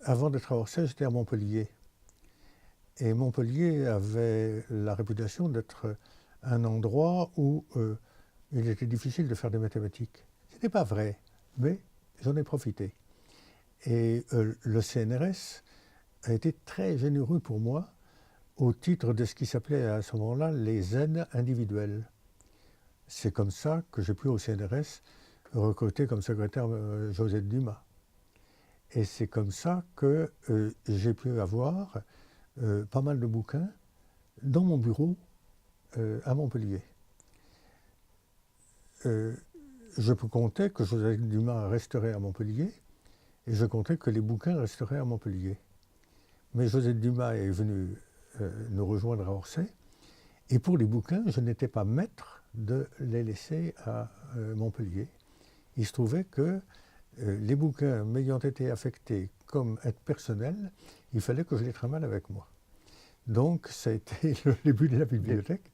Avant d'être à Orsay, j'étais à Montpellier. Et Montpellier avait la réputation d'être un endroit où il était difficile de faire des mathématiques. Ce n'était pas vrai, mais j'en ai profité. Et le CNRS a été très généreux pour moi au titre de ce qui s'appelait à ce moment-là les aides individuelles. C'est comme ça que j'ai pu au CNRS recruter comme secrétaire Josette Dumas. Et c'est comme ça que j'ai pu avoir pas mal de bouquins dans mon bureau à Montpellier. Je comptais que Josette Dumas resterait à Montpellier et je comptais que les bouquins resteraient à Montpellier. Mais Josette Dumas est venue nous rejoindre à Orsay et pour les bouquins, je n'étais pas maître de les laisser à Montpellier. Il se trouvait que les bouquins m'ayant été affectés comme aide personnelle, il fallait que je les tramale avec moi. Donc, ça a été le début de la bibliothèque.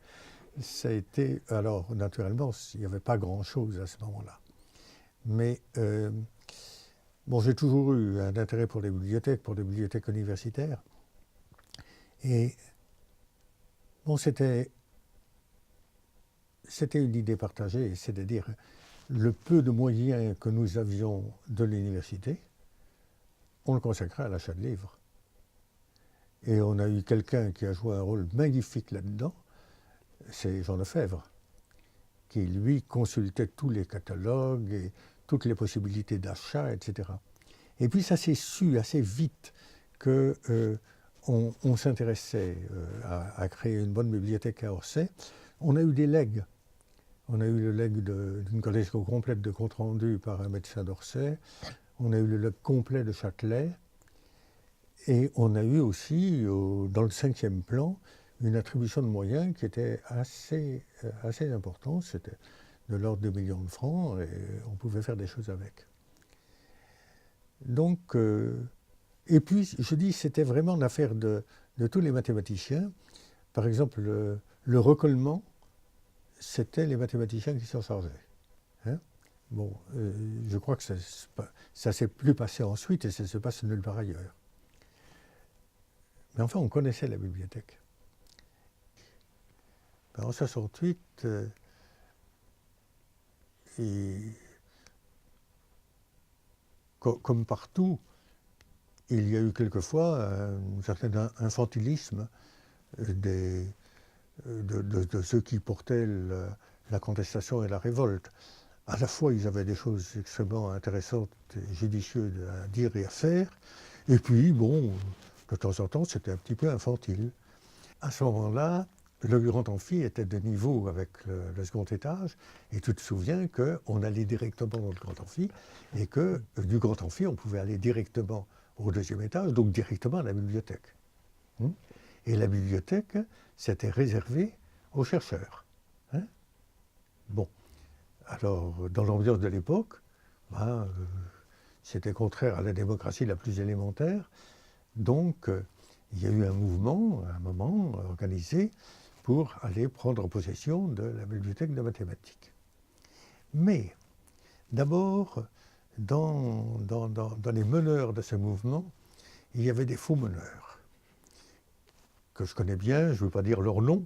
Ça a été, alors naturellement, il n'y avait pas grand-chose à ce moment-là. Mais bon, j'ai toujours eu un intérêt pour les bibliothèques universitaires. Et bon, c'était une idée partagée, c'est-à-dire le peu de moyens que nous avions de l'université, on le consacrait à l'achat de livres. Et on a eu quelqu'un qui a joué un rôle magnifique là-dedans, c'est Jean Lefebvre, qui lui consultait tous les catalogues et toutes les possibilités d'achat, etc. Et puis ça s'est su assez vite qu'on s'intéressait à créer une bonne bibliothèque à Orsay. On a eu des legs. On a eu le legs d'une collection complète de comptes rendus par un médecin d'Orsay. On a eu le leg complet de Châtelet. Et on a eu aussi, dans le 5e plan, une attribution de moyens qui était assez importante. C'était de l'ordre de millions de francs et on pouvait faire des choses avec. Donc, et puis, je dis, c'était vraiment l'affaire de tous les mathématiciens. Par exemple, le recollement, c'était les mathématiciens qui s'en chargeaient. Hein? Bon, je crois que ça ne s'est plus passé ensuite et ça se passe nulle part ailleurs. Mais enfin, on connaissait la bibliothèque. En 1968, comme partout, il y a eu quelquefois un certain infantilisme de ceux qui portaient la contestation et la révolte. À la fois, ils avaient des choses extrêmement intéressantes et judicieuses à dire et à faire, et puis, bon, de temps en temps, c'était un petit peu infantile. À ce moment-là, le grand amphi était de niveau avec le second étage, et tu te souviens qu'on allait directement dans le grand amphi, et que du grand amphi, on pouvait aller directement au 2e étage, donc directement à la bibliothèque. Et la bibliothèque, c'était réservé aux chercheurs. Hein? Bon, alors, dans l'ambiance de l'époque, c'était contraire à la démocratie la plus élémentaire, donc il y a eu un mouvement, à un moment, organisé pour aller prendre possession de la bibliothèque de mathématiques. Mais, d'abord, dans les meneurs de ce mouvement, il y avait des faux meneurs, que je connais bien, je ne veux pas dire leur nom,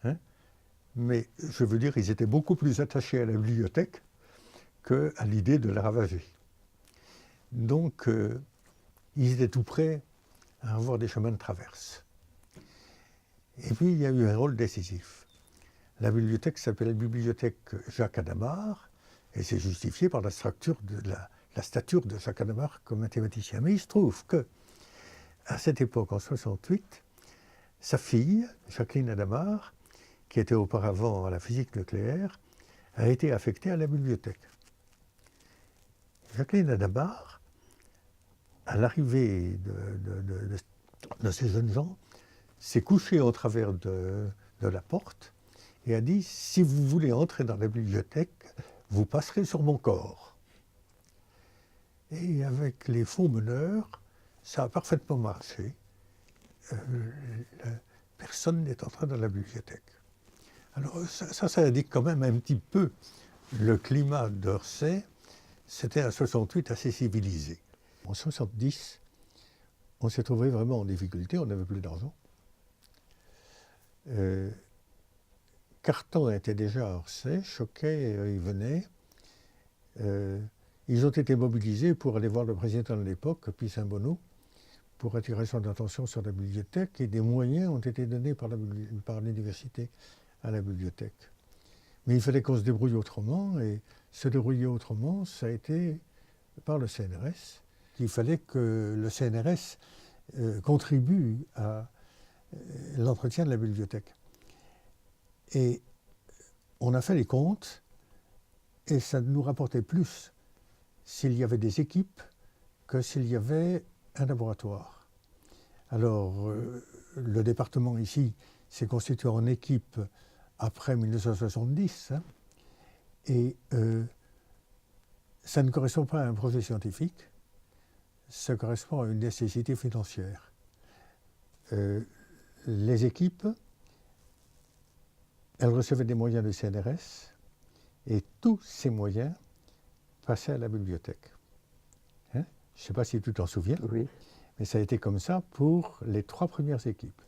hein, mais je veux dire qu'ils étaient beaucoup plus attachés à la bibliothèque qu'à l'idée de la ravager. Donc, ils étaient tout prêts à avoir des chemins de traverse. Et puis, il y a eu un rôle décisif. La bibliothèque s'appelle la bibliothèque Jacques Hadamard, et c'est justifié par la stature de Jacques Hadamard comme mathématicien. Mais il se trouve que, à cette époque, en 1968, sa fille, Jacqueline Hadamard, qui était auparavant à la physique nucléaire, a été affectée à la bibliothèque. Jacqueline Hadamard, à l'arrivée de ces jeunes gens, s'est couchée au travers de la porte et a dit « Si vous voulez entrer dans la bibliothèque, vous passerez sur mon corps ». Et avec les faux meneurs, ça a parfaitement marché. Personne n'est entré dans la bibliothèque. Alors ça indique quand même un petit peu le climat d'Orsay. C'était un 68 assez civilisé. En 70, on s'est trouvé vraiment en difficulté, on n'avait plus d'argent. Carton était déjà à Orsay, Choquet y venait. Ils ont été mobilisés pour aller voir le président de l'époque, Pie Saint-Bonneau, pour attirer son attention sur la bibliothèque, et des moyens ont été donnés par l'université à la bibliothèque. Mais il fallait qu'on se débrouille autrement, et se débrouiller autrement, ça a été par le CNRS. Il fallait que le CNRS contribue à l'entretien de la bibliothèque. Et on a fait les comptes, et ça nous rapportait plus s'il y avait des équipes que s'il y avait un laboratoire. Alors, le département ici s'est constitué en équipe après 1970, hein, et ça ne correspond pas à un projet scientifique, ça correspond à une nécessité financière. Les équipes, elles recevaient des moyens du CNRS, et tous ces moyens passaient à la bibliothèque. Hein? Je ne sais pas si tu t'en souviens, Oui. mais ça a été comme ça pour les 3 premières équipes.